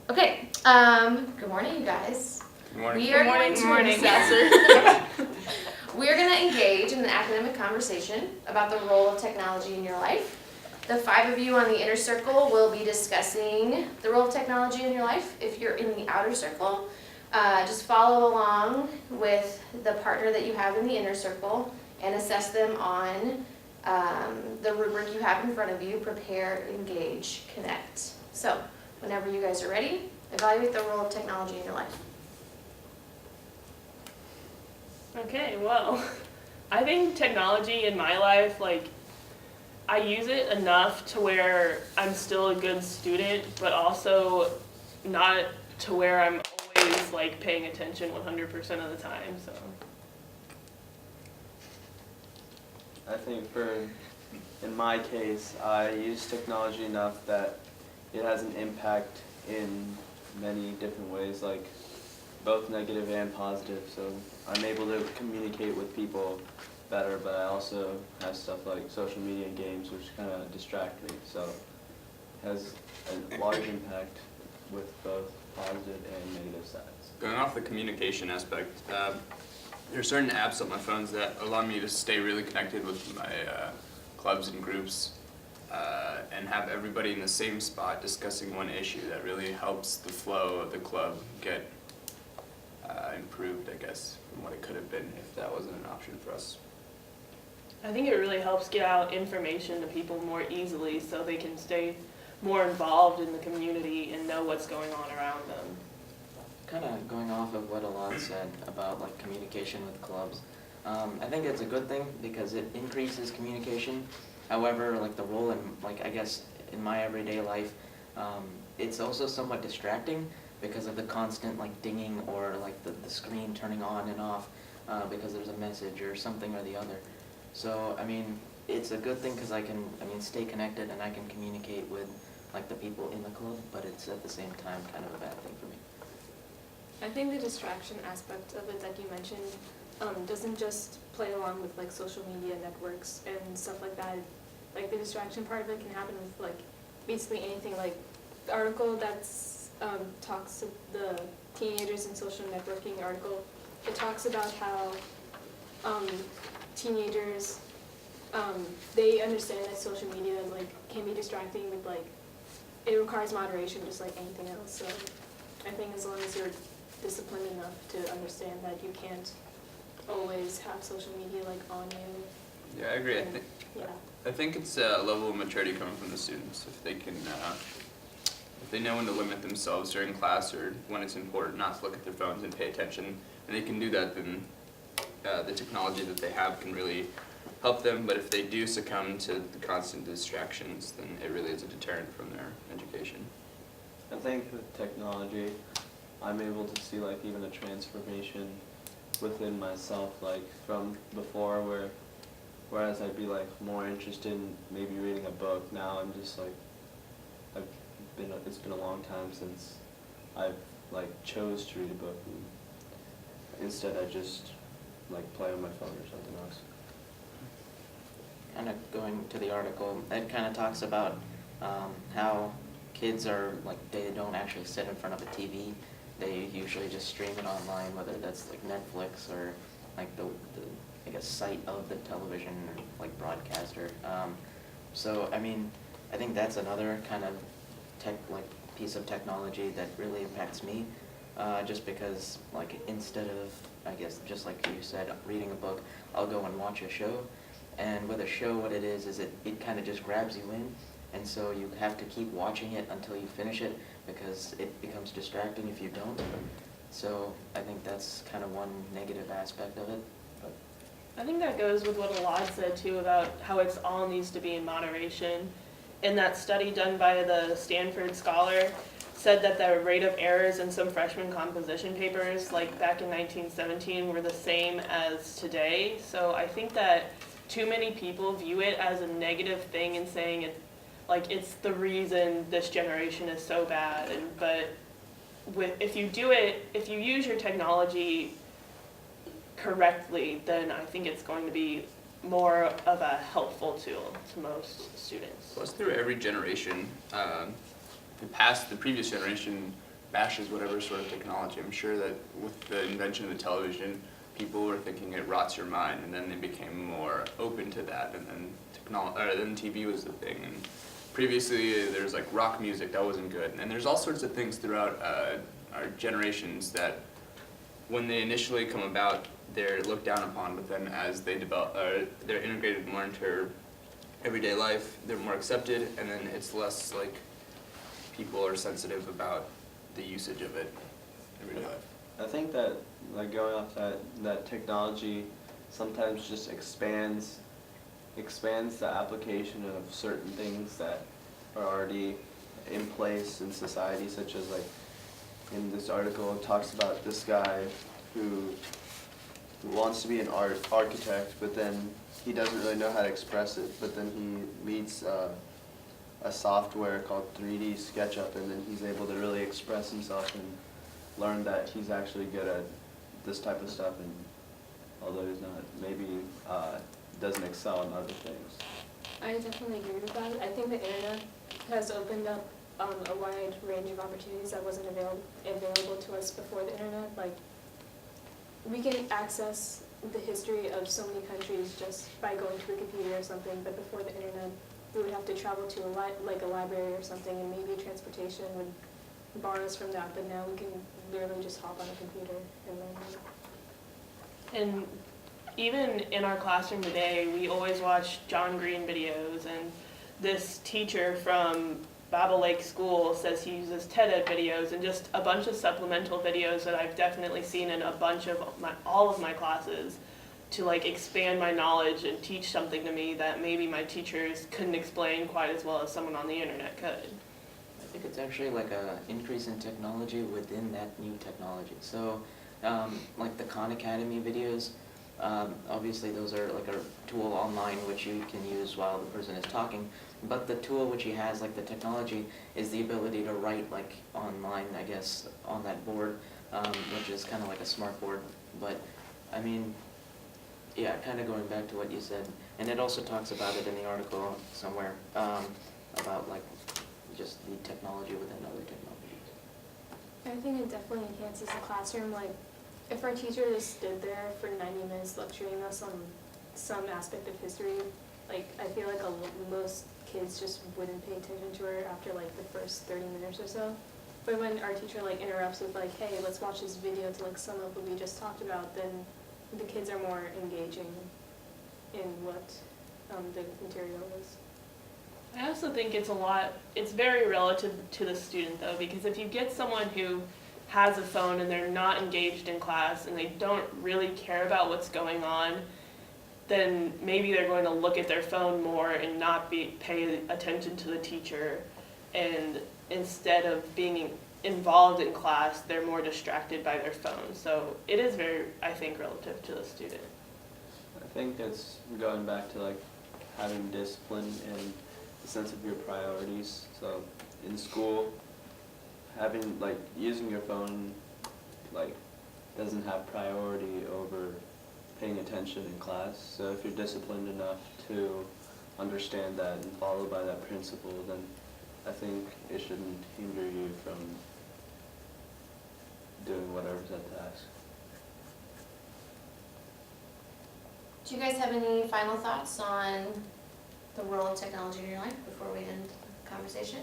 Okay, good morning, you guys. Good morning. We are going to engage in an academic conversation about the role of technology in your life. The 5 of you on the inner circle will be discussing the role of technology in your life. If you're in the outer circle, just follow along with the partner that you have in the inner circle and assess them on the rubric you have in front of you: prepare, engage, connect. So, whenever you guys are ready, evaluate the role of technology in your life. Okay, well, I think technology in my life, I use it enough to where I'm still a good student, but also not to where I'm always, paying attention 100% of the time, so. I think in my case, I use technology enough that it has an impact in many different ways, both negative and positive. So I'm able to communicate with people better, but I also have stuff like social media and games, which kind of distract me. So it has a large impact with both positive and negative sides. Going off the communication aspect, there are certain apps on my phones that allow me to stay really connected with my clubs and groups and have everybody in the same spot discussing one issue. That really helps the flow of the club get improved, I guess, from what it could have been if that wasn't an option for us. I think it really helps get out information to people more easily so they can stay more involved in the community and know what's going on around them. Kind of going off of what Alon said about communication with clubs, I think it's a good thing because it increases communication. However, the role in I guess in my everyday life, it's also somewhat distracting because of the constant dinging or the screen turning on and off because there's a message or something or the other. So I mean, it's a good thing because I can stay connected and I can communicate with the people in the club, but it's at the same time kind of a bad thing for me. I think the distraction aspect of it that you mentioned doesn't just play along with social media networks and stuff like that. The distraction part of it can happen with basically anything. The article that's talks to the teenagers in social networking article, it talks about how teenagers they understand that social media can be distracting, but it requires moderation just like anything else. So I think as long as you're disciplined enough to understand that you can't always have social media on you. Yeah, I agree. And, I think it's a level of maturity coming from the students. If they know when to limit themselves during class or when it's important not to look at their phones and pay attention, and they can do that, then the technology that they have can really help them. But if they do succumb to the constant distractions, then it really is a deterrent from their education. I think with technology, I'm able to see even a transformation within myself, from before whereas I'd be more interested in maybe reading a book. Now I'm just it's been a long time since I've chose to read a book, and instead I just play on my phone or something else. Kind of going to the article, it kind of talks about how kids are they don't actually sit in front of a TV. They usually just stream it online, whether that's Netflix or the I guess site of the television or broadcaster. So I mean, I think that's another kind of piece of technology that really impacts me. Just because instead of, I guess just like you said, reading a book, I'll go and watch a show. And with a show, what it is it kind of just grabs you in. And so you have to keep watching it until you finish it because it becomes distracting if you don't. So I think that's kind of one negative aspect of it. But I think that goes with what Alad said too about how it's all needs to be in moderation. In that study done by the Stanford scholar, said that the rate of errors in some freshman composition papers back in 1917 were the same as today. So I think that too many people view it as a negative thing and saying it's the reason this generation is so bad. But if you use your technology correctly, then I think it's going to be more of a helpful tool to most students. Plus, through every generation, the previous generation bashes whatever sort of technology. I'm sure that with the invention of the television, people were thinking it rots your mind, and then they became more open to that, and then TV was the thing. And previously, there's like rock music that wasn't good, and there's all sorts of things throughout our generations that, when they initially come about, they're looked down upon, but then as they develop, they're integrated more into everyday life, they're more accepted, and then it's less like people are sensitive about the usage of it in everyday life. I think that, like, going off that technology sometimes just expands the application of certain things that are already in place in society, such as, like, in this article it talks about this guy who wants to be an architect, but then he doesn't really know how to express it, but then he meets a software called 3D SketchUp, and then he's able to really express himself and learn that he's actually good at this type of stuff, and although he's not, maybe doesn't excel in other things. I definitely agree with that. I think the internet has opened up a wide range of opportunities that wasn't available to us before the internet. Like, we can access the history of so many countries just by going to Wikipedia or something, but before the internet, we would have to travel to a library or something, and maybe transportation would bar us from that, but now we can literally just hop on a computer and learn it. And even in our classroom today, we always watch John Green videos, and this teacher from Babel Lake School says he uses TED Ed videos and just a bunch of supplemental videos that I've definitely seen in a bunch of all of my classes to like expand my knowledge and teach something to me that maybe my teachers couldn't explain quite as well as someone on the internet could. I think it's actually like a increase in technology within that new technology. So, like the Khan Academy videos, obviously those are like a tool online which you can use while the person is talking, but the tool which he has, like the technology, is the ability to write like online, I guess, on that board, which is kind of like a smart board. But, I mean, yeah, kind of going back to what you said, and it also talks about it in the article somewhere, about like just the technology within other technologies. I think it definitely enhances the classroom. Like, if our teacher just stood there for 90 minutes lecturing us on some aspect of history, like, I feel like most kids just wouldn't pay attention to her after like the first 30 minutes or so. But when our teacher like interrupts with like, hey, let's watch this video to like sum up what we just talked about, then the kids are more engaging in what the material is. I also think it's very relative to the student though, because if you get someone who has a phone and they're not engaged in class and they don't really care about what's going on, then maybe they're going to look at their phone more and not pay attention to the teacher, and instead of being involved in class, they're more distracted by their phone. So it is very, I think, relative to the student. I think it's going back to like having discipline and the sense of your priorities. So in school, having like using your phone like doesn't have priority over paying attention in class. So if you're disciplined enough to understand that and follow by that principle, then I think it shouldn't hinder you from doing whatever's at task. Do you guys have any final thoughts on the role of technology in your life before we end the conversation?